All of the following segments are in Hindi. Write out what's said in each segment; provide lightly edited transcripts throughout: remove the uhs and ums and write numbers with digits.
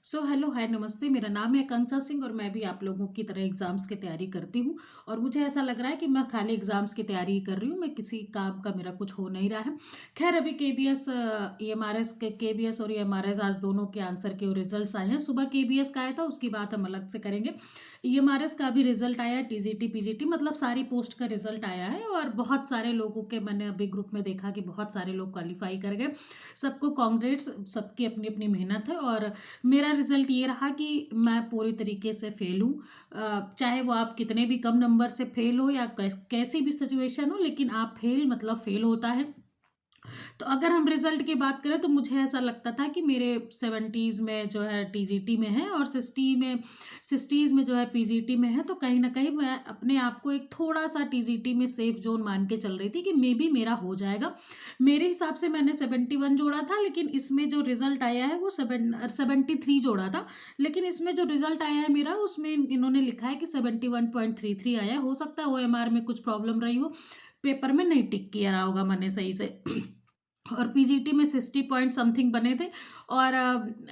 हेलो हाय नमस्ते। मेरा नाम है आकांक्षा सिंह और मैं भी आप लोगों की तरह एग्ज़ाम्स की तैयारी करती हूँ। और मुझे ऐसा लग रहा है कि मैं खाली एग्ज़ाम्स की तैयारी ही कर रही हूँ, मैं किसी काम का मेरा कुछ हो नहीं रहा है। ख़ैर अभी केबीएस ईएमआरएस के केबीएस और ईएमआरएस आज दोनों के आंसर के रिज़ल्ट्स आए हैं। सुबह केबीएस का आया था, उसकी बात हम अलग से करेंगे। ईएमआरएस का भी रिज़ल्ट आया है, टीजीटी, पीजीटी मतलब सारी पोस्ट का रिज़ल्ट आया है और बहुत सारे लोगों के मैंने अभी ग्रुप में देखा कि बहुत सारे लोग क्वालीफाई कर गए। सबको कांग्रेट्स, सबकी अपनी-अपनी मेहनत है और मेरा रिज़ल्ट ये रहा कि मैं पूरी तरीके से फ़ेल हूँ। चाहे वो आप कितने भी कम नंबर से फ़ेल हो या कैसी भी सिचुएशन हो, लेकिन आप फ़ेल मतलब फ़ेल होता है। तो अगर हम रिज़ल्ट की बात करें तो मुझे ऐसा लगता था कि मेरे 70s में जो है टीजीटी में है और 60s में जो है पीजीटी में है, तो कहीं न कहीं मैं अपने आप को एक थोड़ा-सा टीजीटी में सेफ ज़ोन मान के चल रही थी कि मेबी मेरा हो जाएगा। मेरे हिसाब से मैंने 71 जोड़ा था, लेकिन इसमें जो रिज़ल्ट आया है वो 73 जोड़ा था। लेकिन इसमें जो रिज़ल्ट आया है मेरा, उसमें इन्होंने लिखा है कि 71.33 आया है। हो सकता है ओएमआर में कुछ प्रॉब्लम रही हो, पेपर में नहीं टिक किया रहा होगा मैंने सही से। और पीजीटी में 60 पॉइंट समथिंग बने थे और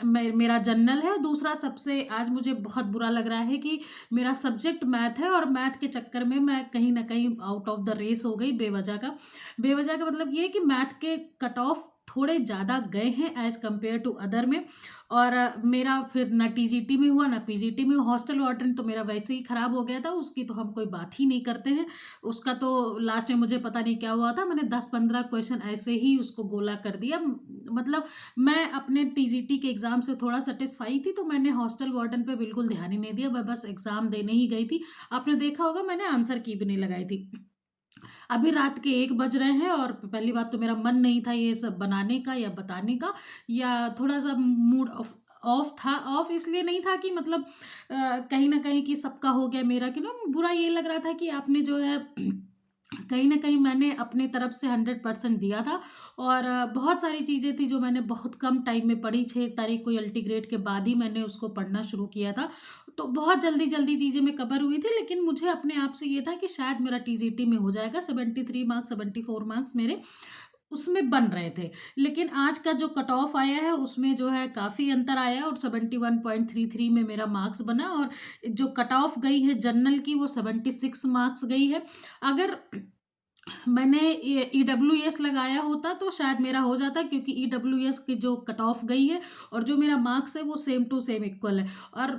मेरा जनरल है। और दूसरा सबसे आज मुझे बहुत बुरा लग रहा है कि मेरा सब्जेक्ट मैथ है और मैथ के चक्कर में मैं कहीं न कहीं आउट ऑफ द रेस हो गई बेवजह का। बेवजह का मतलब ये है कि मैथ के कट ऑफ थोड़े ज़्यादा गए हैं एज़ कम्पेयर टू अदर में। और मेरा फिर ना टीजीटी में हुआ ना पीजीटी में। हॉस्टल वार्डन तो मेरा वैसे ही खराब हो गया था, उसकी तो हम कोई बात ही नहीं करते हैं। उसका तो लास्ट में मुझे पता नहीं क्या हुआ था, मैंने 10-15 क्वेश्चन ऐसे ही उसको गोला कर दिया। मतलब मैं अपने टीजीटी के एग्ज़ाम से थोड़ा सैटिस्फाई थी, तो मैंने हॉस्टल वार्डन पे बिल्कुल ध्यान ही नहीं दिया, मैं बस एग्ज़ाम देने ही गई थी। आपने देखा होगा मैंने आंसर की भी नहीं लगाई थी। अभी रात के 1 बज रहे हैं और पहली बात तो मेरा मन नहीं था ये सब बनाने का या बताने का, या थोड़ा-सा मूड ऑफ ऑफ था। ऑफ इसलिए नहीं था कि मतलब कहीं न कहीं कि सबका हो गया, मेरा क्यों ना, बुरा ये लग रहा था कि आपने जो है कहीं न कहीं मैंने अपनी तरफ से 100% दिया था। और बहुत सारी चीज़ें थी जो मैंने बहुत कम टाइम में पढ़ी, 6 तारीख को अल्टीग्रेड के बाद ही मैंने उसको पढ़ना शुरू किया था। तो बहुत जल्दी-जल्दी चीज़ें में कवर हुई थी, लेकिन मुझे अपने आप से ये था कि शायद मेरा टीजीटी में हो जाएगा। 73 मार्क्स, 74 मार्क्स मेरे उसमें बन रहे थे। लेकिन आज का जो कट ऑफ आया है उसमें जो है काफ़ी अंतर आया है और 71.33 में मेरा मार्क्स बना। और जो कट ऑफ गई है जनरल की वो 76 मार्क्स गई है। अगर मैंने ये ईडब्ल्यूएस लगाया होता तो शायद मेरा हो जाता, क्योंकि ईडब्ल्यूएस की जो कट ऑफ गई है और जो मेरा मार्क्स है वो सेम टू सेम इक्वल है। और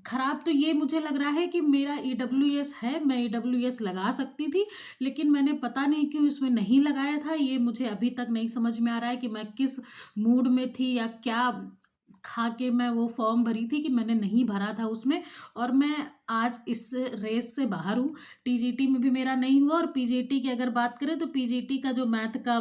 खराब तो ये मुझे लग रहा है कि मेरा ईडब्ल्यूएस है, मैं ईडब्ल्यूएस लगा सकती थी, लेकिन मैंने पता नहीं क्यों इसमें नहीं लगाया था। ये मुझे अभी तक नहीं समझ में आ रहा है कि मैं किस मूड में थी या क्या खा के मैं वो फॉर्म भरी थी कि मैंने नहीं भरा था उसमें। और मैं आज इस रेस से बाहर हूँ। टीजीटी में भी मेरा नहीं हुआ और पीजीटी की अगर बात करें तो पीजीटी का जो मैथ का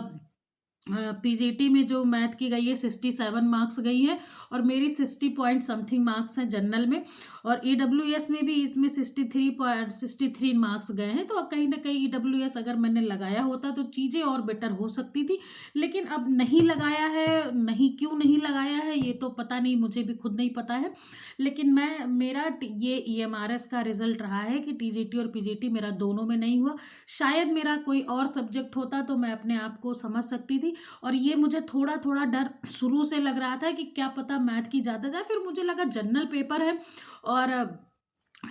पीजीटी में जो मैथ की गई है 67 मार्क्स गई है और मेरी 60 पॉइंट समथिंग मार्क्स हैं जनरल में। और ईडब्ल्यूएस में भी इसमें 63 मार्क्स गए हैं। तो कहीं ना कहीं ईडब्ल्यूएस अगर मैंने लगाया होता तो चीज़ें और बेटर हो सकती थी, लेकिन अब नहीं लगाया है। नहीं, क्यों नहीं लगाया है ये तो पता नहीं, मुझे भी खुद नहीं पता है। लेकिन ये ईएमआरएस का रिजल्ट रहा है कि टीजीटी और पीजीटी मेरा दोनों में नहीं हुआ। शायद मेरा कोई और सब्जेक्ट होता तो मैं अपने आप को समझ सकती थी। और ये मुझे थोड़ा-थोड़ा डर शुरू से लग रहा था कि क्या पता मैथ की ज़्यादा जाए, फिर मुझे लगा जनरल पेपर है और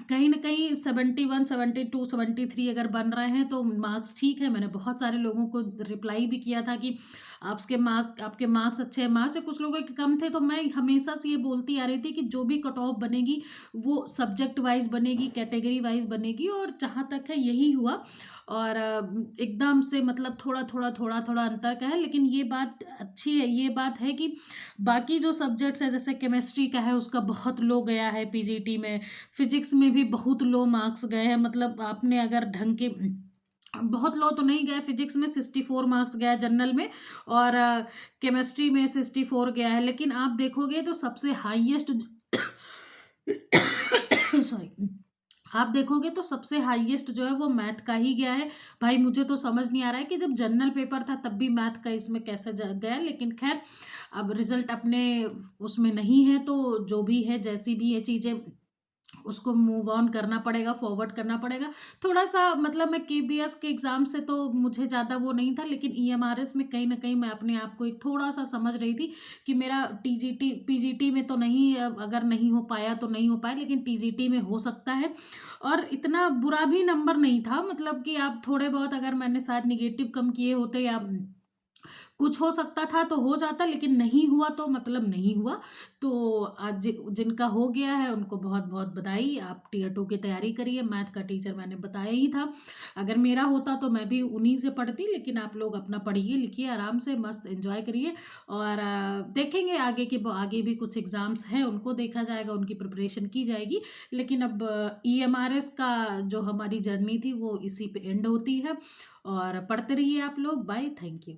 कहीं न कहीं 71, 72, 73 अगर बन रहे हैं तो मार्क्स ठीक है। मैंने बहुत सारे लोगों को रिप्लाई भी किया था कि आपके मार्क्स अच्छे हैं। मार्क्स से कुछ लोगों के कम थे, तो मैं हमेशा से ये बोलती आ रही थी कि जो भी कट ऑफ बनेगी वो सब्जेक्ट वाइज़ बनेगी, कैटेगरी वाइज़ बनेगी और जहाँ तक है यही हुआ। और एकदम से मतलब थोड़ा-थोड़ा, थोड़ा-थोड़ा अंतर का है, लेकिन ये बात अच्छी है, ये बात है कि बाकी जो सब्जेक्ट्स हैं जैसे केमिस्ट्री का है उसका बहुत लो गया है पीजीटी में। फिजिक्स में भी बहुत लो मार्क्स गए हैं, मतलब आपने अगर ढंग के बहुत लो तो नहीं गए, फिजिक्स में 64 मार्क्स गया है जनरल में और केमिस्ट्री में 64 गया है। लेकिन आप देखोगे तो सबसे हाईएस्ट सॉरी, आप देखोगे तो सबसे हाईएस्ट जो है वो मैथ का ही गया है। भाई मुझे तो समझ नहीं आ रहा है कि जब जनरल पेपर था तब भी मैथ का इसमें कैसे गया, लेकिन खैर अब रिजल्ट अपने उसमें नहीं है, तो जो भी है जैसी भी ये चीज़ें उसको मूव ऑन करना पड़ेगा, फॉरवर्ड करना पड़ेगा। थोड़ा-सा मतलब मैं केबीएस के एग्ज़ाम से तो मुझे ज़्यादा वो नहीं था, लेकिन ईएमआरएस में कहीं न कहीं मैं अपने आप को एक थोड़ा-सा समझ रही थी कि मेरा टीजीटी पीजीटी में तो नहीं, अगर नहीं हो पाया तो नहीं हो पाया, लेकिन टीजीटी में हो सकता है। और इतना बुरा भी नंबर नहीं था, मतलब कि आप थोड़े बहुत अगर मैंने शायद नेगेटिव कम किए होते या कुछ हो सकता था तो हो जाता, लेकिन नहीं हुआ तो मतलब नहीं हुआ। तो आज जिनका हो गया है उनको बहुत-बहुत बधाई। आप टियर 2 की तैयारी करिए, मैथ का टीचर मैंने बताया ही था। अगर मेरा होता तो मैं भी उन्हीं से पढ़ती, लेकिन आप लोग अपना पढ़िए, लिखिए आराम से, मस्त एन्जॉय करिए और देखेंगे आगे भी कुछ एग्ज़ाम्स हैं, उनको देखा जाएगा, उनकी प्रिपरेशन की जाएगी। लेकिन अब ईएमआरएस का जो हमारी जर्नी थी वो इसी पे एंड होती है और पढ़ते रहिए आप लोग। Bye, thank you.